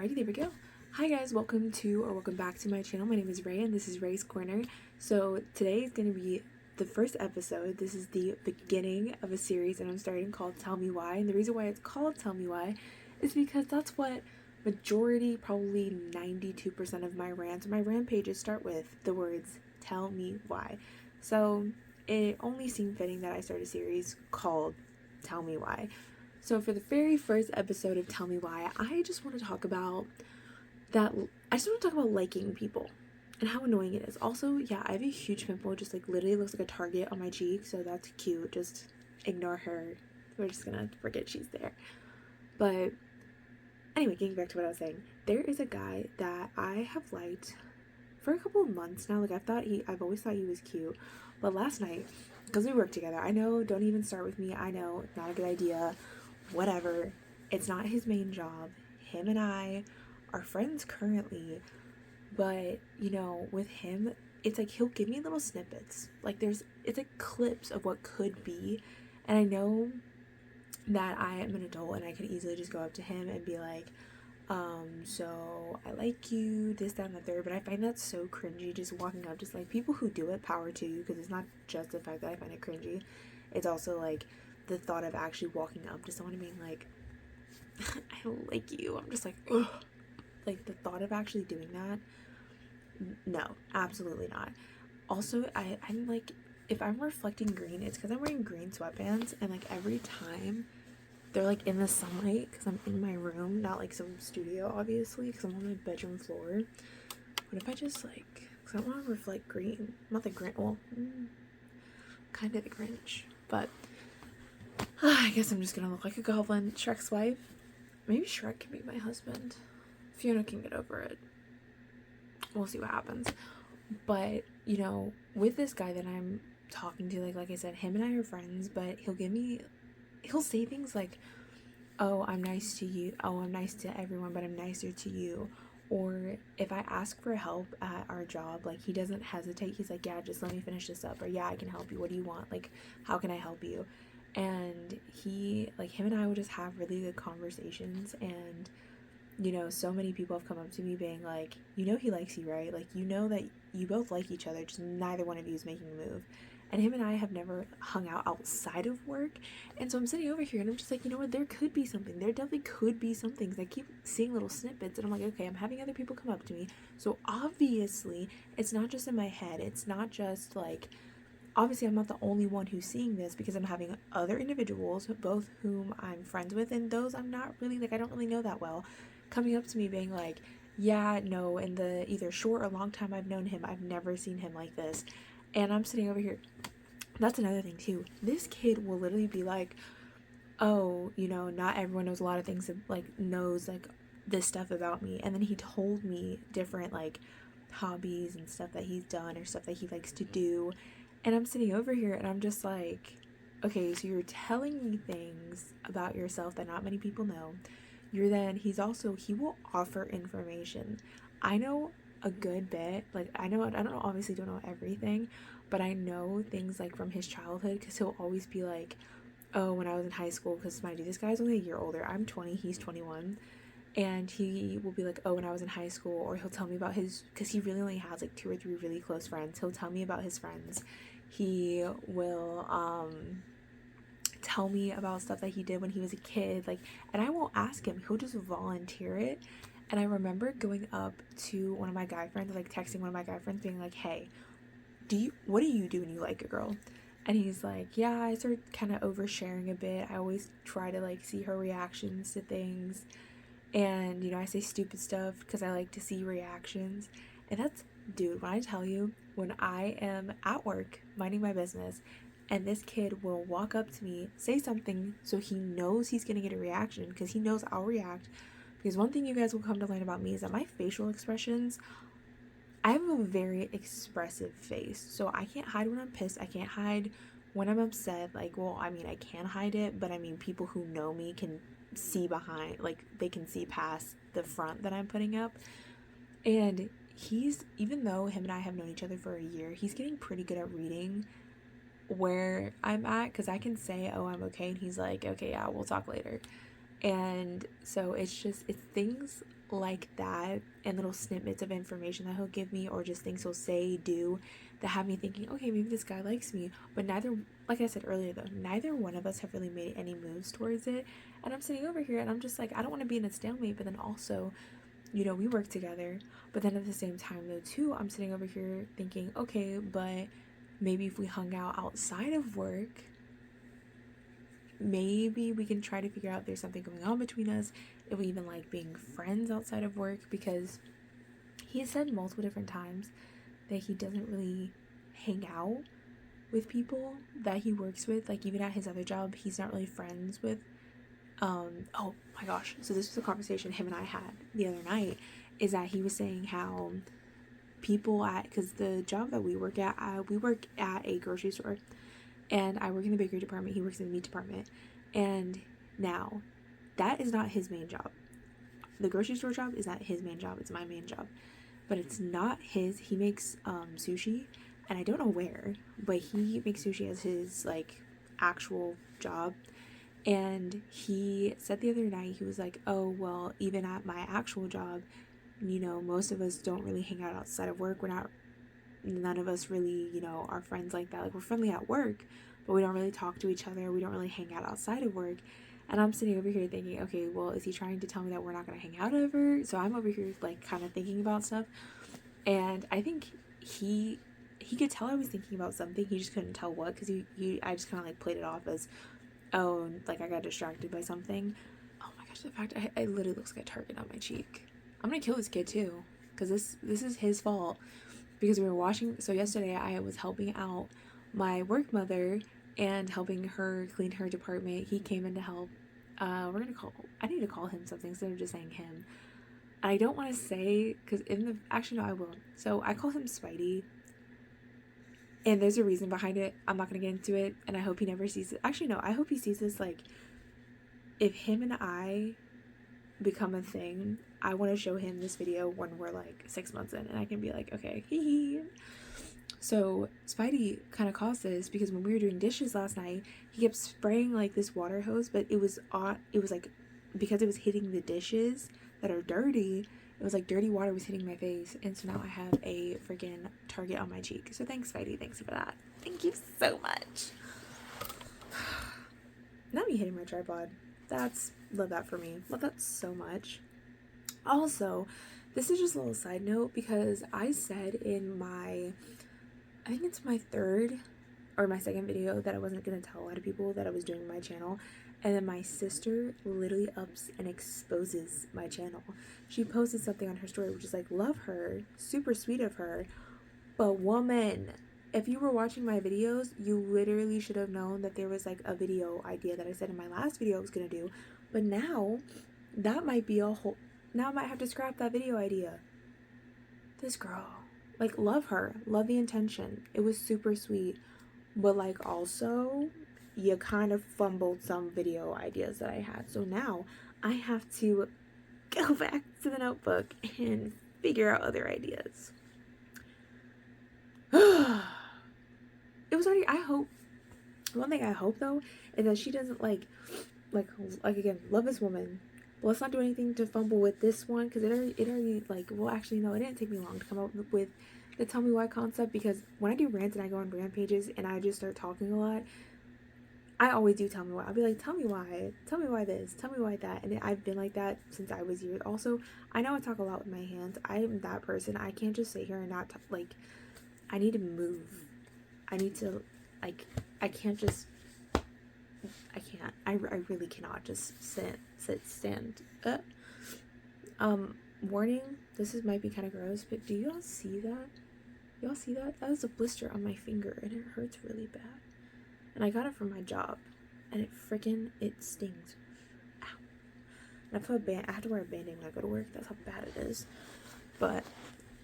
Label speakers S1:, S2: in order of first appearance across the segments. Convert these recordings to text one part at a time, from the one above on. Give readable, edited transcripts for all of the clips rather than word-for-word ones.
S1: Alrighty, there we go. Hi guys, welcome back to my channel. My name is Ray and this is Ray's Corner. So today is going to be the first episode. This is the beginning of a series and I'm starting called Tell Me Why. And the reason why it's called Tell Me Why is because that's what majority, probably 92% of my rant pages start with, the words Tell Me Why. So it only seemed fitting that I start a series called Tell Me Why. So for the very first episode of Tell Me Why, I just want to talk about liking people and how annoying it is. Also, yeah, I have a huge pimple, just like literally looks like a target on my cheek, so that's cute. Just ignore her. We're just gonna forget she's there. But anyway, getting back to what I was saying, there is a guy that I have liked for a couple of months now. Like I've always thought he was cute, but last night, because we work together, I know, don't even start with me. I know, not a good idea. Whatever. It's not his main job. Him and I are friends currently, but you know, with him, it's like he'll give me little snippets. Like it's like clips of what could be, and I know that I am an adult and I could easily just go up to him and be like, so I like you, this, that, and the third, but I find that so cringy, just walking up, just like, people who do it, power to you, because it's not just the fact that I find it cringy, it's also like the thought of actually walking up to someone and being like, I don't like you. I'm just like, ugh. Like the thought of actually doing that, no, absolutely not. Also, I'm like, if I'm reflecting green, it's because I'm wearing green sweatpants, and like every time they're like in the sunlight, because I'm in my room, not like some studio, obviously, because I'm on my bedroom floor. What if I just like, because I want to reflect green, not the Grinch, well, kind of the Grinch, but I guess I'm just gonna look like a goblin. Shrek's wife. Maybe Shrek can be my husband. Fiona can get over it. We'll see what happens. But, you know, with this guy that I'm talking to, like I said, him and I are friends, but he'll say things like, oh, I'm nice to you. Oh, I'm nice to everyone, but I'm nicer to you. Or if I ask for help at our job, like, he doesn't hesitate. He's like, yeah, just let me finish this up. Or, yeah, I can help you. What do you want? Like, how can I help you? And him and I would just have really good conversations. And, you know, so many people have come up to me being like, you know, he likes you, right? Like, you know that you both like each other, just neither one of you is making a move. And him and I have never hung out outside of work. And so I'm sitting over here and I'm just like, you know what, there could be something. There definitely could be something. Because I keep seeing little snippets and I'm like, okay, I'm having other people come up to me. So obviously, it's not just in my head. It's not just like, obviously I'm not the only one who's seeing this, because I'm having other individuals, both whom I'm friends with and those I'm not really, like, I don't really know that well, coming up to me being like, yeah, no, in the either short or long time I've known him, I've never seen him like this. And I'm sitting over here. That's another thing too. This kid will literally be like, oh, you know, not everyone knows a lot of things, like knows like this stuff about me. And then he told me different like hobbies and stuff that he's done or stuff that he likes to do. And I'm sitting over here and I'm just like, okay, so you're telling me things about yourself that not many people know. He will offer information. I know a good bit, like I don't obviously don't know everything, but I know things like from his childhood, because he'll always be like, oh, when I was in high school, because mind you, this guy's only a year older. I'm 20, he's 21. And he will be like, oh, when I was in high school, or he'll tell me about because he really only has like 2 or 3 really close friends. He'll tell me about his friends. He will tell me about stuff that he did when he was a kid, like, and I won't ask him, he'll just volunteer it. And I remember going up to one of my guy friends, like texting one of my guy friends being like, hey, what do you do when you like a girl? And he's like, yeah, I start kind of oversharing a bit. I always try to like see her reactions to things, and you know, I say stupid stuff because I like to see reactions. And that's, dude, when I tell you, when I am at work minding my business and this kid will walk up to me, say something so he knows he's gonna get a reaction, because he knows I'll react. Because one thing you guys will come to learn about me is that my facial expressions, I have a very expressive face. So I can't hide when I'm pissed. I can't hide when I'm upset. Like, well, I mean, I can hide it, but I mean, people who know me can see behind, like, they can see past the front that I'm putting up. And even though him and I have known each other for a year, he's getting pretty good at reading where I'm at, because I can say, oh, I'm okay, and he's like, okay, yeah, we'll talk later. And so it's things like that, and little snippets of information that he'll give me, or just things he'll say, do, that have me thinking, okay, maybe this guy likes me. But neither, like I said earlier though, neither one of us have really made any moves towards it. And I'm sitting over here and I'm just like, I don't want to be in a stalemate, but then also, you know, we work together. But then at the same time though too, I'm sitting over here thinking, okay, but maybe if we hung out outside of work, maybe we can try to figure out if there's something going on between us, if we even like being friends outside of work. Because he has said multiple different times that he doesn't really hang out with people that he works with. Like even at his other job, he's not really friends with oh my gosh, so this was a conversation him and I had the other night, is that he was saying how people at, because the job that we work at a grocery store, and I work in the bakery department, he works in the meat department. And now that is not his main job. The grocery store job is not his main job, it's my main job. But it's not his. He makes sushi, and I don't know where, but he makes sushi as his like actual job. And he said the other night, he was like, oh well, even at my actual job, you know, most of us don't really hang out outside of work. None of us really, you know, are friends like that. Like, we're friendly at work, but we don't really talk to each other. We don't really hang out outside of work. And I'm sitting over here thinking, okay, well, is he trying to tell me that we're not going to hang out ever? So I'm over here, like, kind of thinking about stuff. And I think he could tell I was thinking about something. He just couldn't tell what, because I just kind of, like, played it off as, oh, like, I got distracted by something. Oh my gosh, the fact I literally looks like a target on my cheek. I'm going to kill this kid, too, because this is his fault. Because we were washing, so yesterday I was helping out my work mother and helping her clean her department. He came in to help. I need to call him something instead of just saying him. I don't want to say, because actually no, I will. So I call him Spidey. And there's a reason behind it. I'm not going to get into it, and I hope he never sees it. Actually, no, I hope he sees this, like, if him and I become a thing, I want to show him this video when we're like 6 months in, and I can be like, okay, hee hee. So Spidey kind of caused this because when we were doing dishes last night, he kept spraying like this water hose, but it was like, because it was hitting the dishes that are dirty, it was like dirty water was hitting my face, and so now I have a freaking target on my cheek. So thanks, Spidey, thanks for that. Thank you so much. Now me hitting my tripod. Love that for me. Love that so much. Also, this is just a little side note, because I said in I think it's my third or my second video that I wasn't going to tell a lot of people that I was doing my channel. And then my sister literally ups and exposes my channel. She posted something on her story, which is like, love her, super sweet of her. But woman, if you were watching my videos, you literally should have known that there was like a video idea that I said in my last video I was going to do. But now, that might be now I might have to scrap that video idea. This girl, like, love her. Love the intention. It was super sweet. But like, also, you kind of fumbled some video ideas that I had. So now I have to go back to the notebook and figure out other ideas. It was already, one thing I hope though is that she doesn't like again, love this woman, but let's not do anything to fumble with this one, because it already like, well, actually no, it didn't take me long to come up with the tell me why concept, because when I do rants and I go on rant pages and I just start talking a lot, I always do tell me why. I'll be like, tell me why this, tell me why that. And I've been like that since I was years. Also, I know I talk a lot with my hands. I am that person. I can't just sit here and not talk. Like, I need to move. I need to, like, I can't. I really cannot just stand up. Warning, might be kind of gross, but do y'all see that? Y'all see that? That was a blister on my finger, and it hurts really bad. And I got it from my job, and it stings. Ow. And I have to wear a band-aid when I go to work. That's how bad it is. But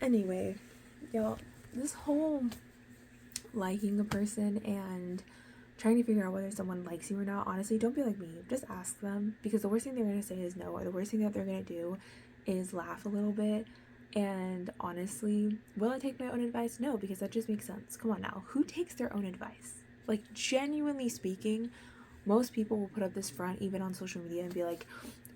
S1: anyway, y'all, this whole liking a person and trying to figure out whether someone likes you or not, honestly, don't be like me. Just ask them, because the worst thing they're going to say is no, or the worst thing that they're going to do is laugh a little bit. And honestly, will I take my own advice? No, because that just makes sense. Come on now. Who takes their own advice? Like, genuinely speaking, most people will put up this front, even on social media, and be like,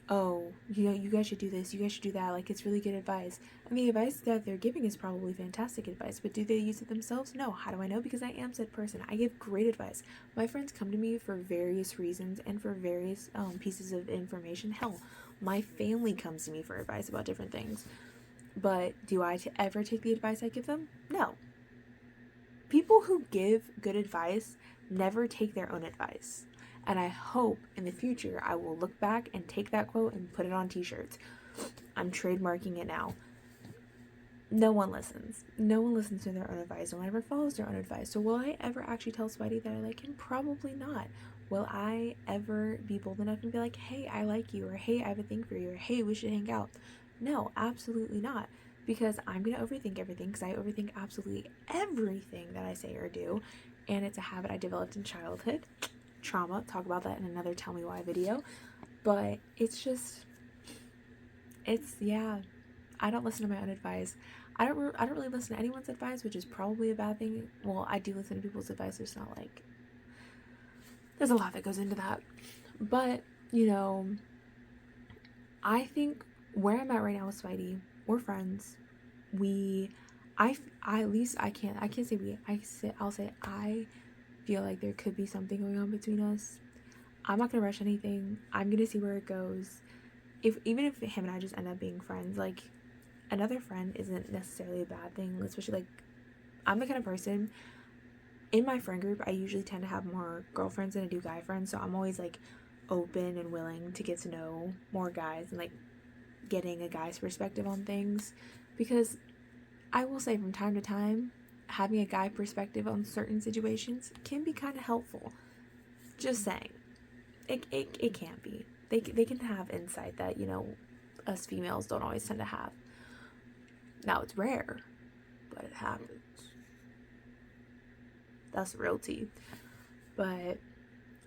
S1: oh, you guys should do this, you guys should do that, like, it's really good advice. And the advice that they're giving is probably fantastic advice, but do they use it themselves? No. How do I know? Because I am said person. I give great advice. My friends come to me for various reasons and for various pieces of information. Hell, my family comes to me for advice about different things. But do I ever take the advice I give them? No. People who give good advice never take their own advice. And I hope in the future I will look back and take that quote and put it on t-shirts. I'm trademarking it now. No one listens. No one listens to their own advice. No one ever follows their own advice. So will I ever actually tell Spidey that I like him? Probably not. Will I ever be bold enough and be like, hey, I like you, or hey, I have a thing for you, or hey, we should hang out? No, absolutely not. Because I'm going to overthink everything, because I overthink absolutely everything that I say or do. And it's a habit I developed in childhood. Trauma. Talk about that in another Tell Me Why video. But it's yeah. I don't listen to my own advice. I don't really listen to anyone's advice, which is probably a bad thing. Well, I do listen to people's advice. There's a lot that goes into that. But, I think where I'm at right now with Spidey, we're friends. I'll say I feel like there could be something going on between us. I'm not gonna rush anything. I'm gonna see where it goes. Even if him and I just end up being friends, like, another friend isn't necessarily a bad thing, especially, like, I'm the kind of person, in my friend group, I usually tend to have more girlfriends than I do guy friends, so I'm always, like, open and willing to get to know more guys and, like, getting a guy's perspective on things, because I will say from time to time, having a guy perspective on certain situations can be kind of helpful. Just saying. It can be. They can have insight that, us females don't always tend to have. Now, it's rare, but it happens. That's real tea. But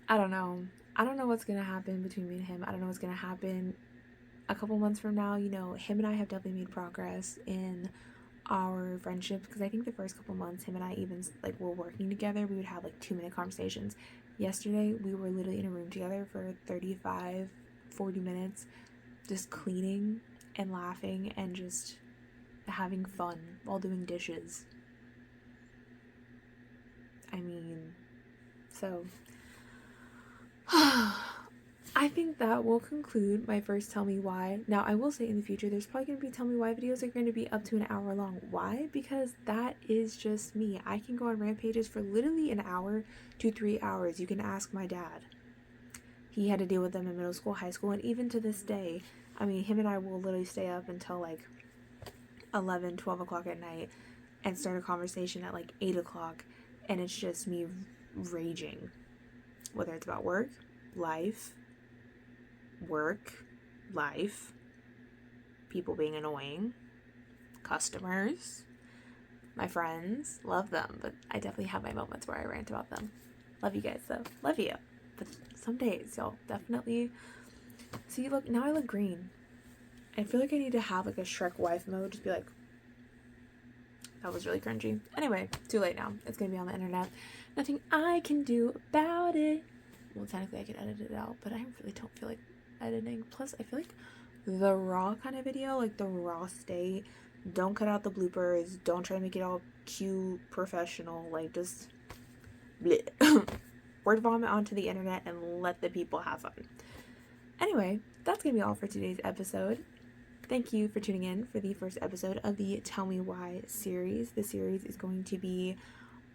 S1: I don't know. I don't know what's going to happen between me and him. I don't know what's going to happen a couple months from now. Him and I have definitely made progress in our friendship, because I think the first couple months him and I even, like, were working together. We would have, like, 2-minute conversations. Yesterday we were literally in a room together for 35-40 minutes, just cleaning and laughing and just having fun while doing dishes. I mean, so I think that will conclude my first Tell Me Why. Now, I will say in the future, there's probably going to be Tell Me Why videos that are going to be up to an hour long. Why? Because that is just me. I can go on rampages for literally an hour to 3 hours. You can ask my dad. He had to deal with them in middle school, high school, and even to this day. I mean, him and I will literally stay up until, like, 11, 12 o'clock at night and start a conversation at, like, 8 o'clock. And it's just me raging. Whether it's about work, life, people being annoying, customers, my friends, love them, but I definitely have my moments where I rant about them. Love you guys though. Love you. But some days, y'all, definitely. See, look, now I look green. I feel like I need to have, like, a Shrek wife mode. Just be like, that was really cringy. Anyway, too late now. It's gonna be on the internet. Nothing I can do about it. Well, technically I could edit it out, but I really don't feel like editing. Plus, I feel like the raw kind of video, like the raw state, don't cut out the bloopers, don't try to make it all cute, professional, like, just bleh. Word vomit onto the internet and let the people have fun. Anyway, that's gonna be all for today's episode. Thank you for tuning in for the first episode of the Tell Me Why series. The series is going to be,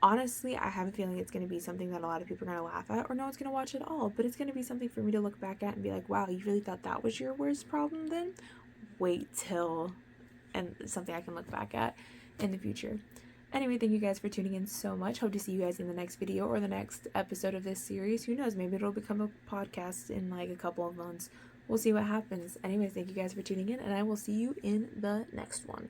S1: honestly, I have a feeling it's going to be something that a lot of people are going to laugh at, or no one's going to watch at all, but it's going to be something for me to look back at and be like, wow, you really thought that was your worst problem then? Wait till, and something I can look back at in the future. Anyway, thank you guys for tuning in so much. Hope to see you guys in the next video or the next episode of this series. Who knows, maybe it'll become a podcast in, like, a couple of months. We'll see what happens. Anyways, thank you guys for tuning in, and I will see you in the next one.